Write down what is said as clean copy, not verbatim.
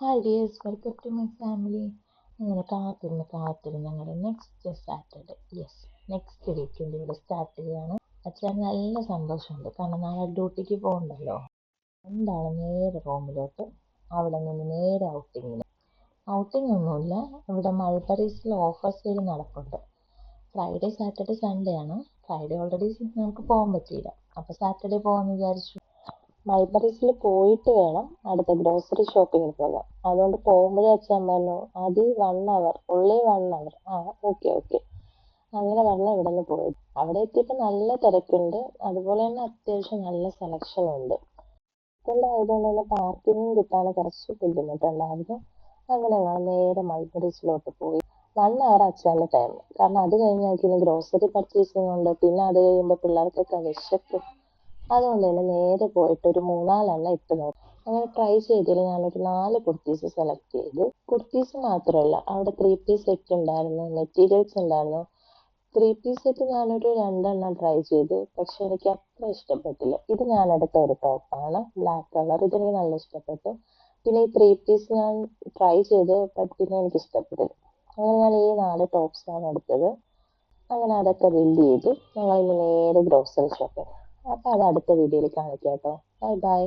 Hi dears, welcome to my family. അങ്ങനെ കാത്തിരുന്ന് ഞങ്ങളുടെ നെക്സ്റ്റ് സാറ്റർഡേ, നെക്സ്റ്റ് വീക്കെൻഡ് ഇവിടെ സ്റ്റാർട്ട് ചെയ്യുകയാണ്. അച്ഛൻ നല്ല സന്തോഷമുണ്ട്, കാരണം നാളെ ഡ്യൂട്ടിക്ക് പോകണ്ടല്ലോ. എന്താണ് നേരെ റൂമിലോട്ട്, അവിടെ നിന്ന് നേരെ ഔട്ടിംഗ് ഒന്നുമില്ല. ഇവിടെ മൾബറീസിൽ ഓഫർ സെയിൽ നടപ്പുണ്ട്. ഫ്രൈഡേ സാറ്റർഡേ സൺഡേ ആണ്. ഫ്രൈഡേ ഓൾറെഡി നമുക്ക് പോകാൻ പറ്റിയില്ല, അപ്പോൾ സാറ്റർഡേ പോകാമെന്ന് വിചാരിച്ചു. മൾബറീസിൽ പോയിട്ട് വേണം അടുത്ത ഗ്രോസറി ഷോപ്പിങ്ങിന് പോകാൻ. അതുകൊണ്ട് പോകുമ്പോഴേ അച്ഛൻ പറഞ്ഞു ആദ്യം 1 അവർ, ഉള്ളി 1 അവർ. ഓക്കെ. അങ്ങനെ പറഞ്ഞ ഇവിടെ നിന്ന് പോയത്. അവിടെ എത്തിയപ്പോൾ നല്ല തിരക്കുണ്ട്, അതുപോലെ തന്നെ അത്യാവശ്യം നല്ല സെലക്ഷൻ ഉണ്ട്. ആയതുകൊണ്ട് തന്നെ പാർക്കിങ്ങും കിട്ടാൻ കുറച്ച് ബുദ്ധിമുട്ടുണ്ടായിരുന്നു. അങ്ങനെ ഞങ്ങൾ നേരെ മൾബറീസിലോട്ട് പോയി. 1 അവർ അച്ഛൻ്റെ ടൈം, കാരണം അത് കഴിഞ്ഞാൽ ഗ്രോസറി പർച്ചേസിങ് ഉണ്ട്, പിന്നെ അത് കഴിയുമ്പോൾ പിള്ളേർക്കൊക്കെ വിശക്കും. അതുകൊണ്ട് തന്നെ നേരെ പോയിട്ട് ഒരു 3-4 ഇട്ട് നോക്കി. അങ്ങനെ ട്രൈ ചെയ്തതിൽ ഞാനൊരു 4 കുർത്തീസ് സെലക്ട് ചെയ്തു. കുർത്തീസ് മാത്രമല്ല, അവിടെ 3 പീസ് സെറ്റ് ഉണ്ടായിരുന്നു, മെറ്റീരിയൽസ് ഉണ്ടായിരുന്നു. 3 പീസ് സെറ്റ് ഞാനൊരു 2 ട്രൈ ചെയ്തു, പക്ഷെ എനിക്ക് അത്ര ഇഷ്ടപ്പെട്ടില്ല. ഇത് ഞാൻ എടുത്ത ഒരു ടോപ്പാണ്, ബ്ലാക്ക് കളർ. ഇതെനിക്ക് നല്ല ഇഷ്ടപ്പെട്ടു. പിന്നെ ഈ 3 പീസ് ഞാൻ ട്രൈ ചെയ്ത്, പിന്നെ എനിക്ക് ഇഷ്ടപ്പെട്ടില്ല. അങ്ങനെ ഞാൻ ഈ 4 ടോപ്സാണ് എടുത്തത്. അങ്ങനെ അതൊക്കെ ബിൽഡ് ചെയ്തു. ഞങ്ങൾ ഇന്ന് നേരെ ഗ്രോസറി ഷോപ്പിംഗ്. അപ്പോൾ അത് അടുത്ത വീഡിയോയിൽ കാണിക്കാം കേട്ടോ. ബൈ.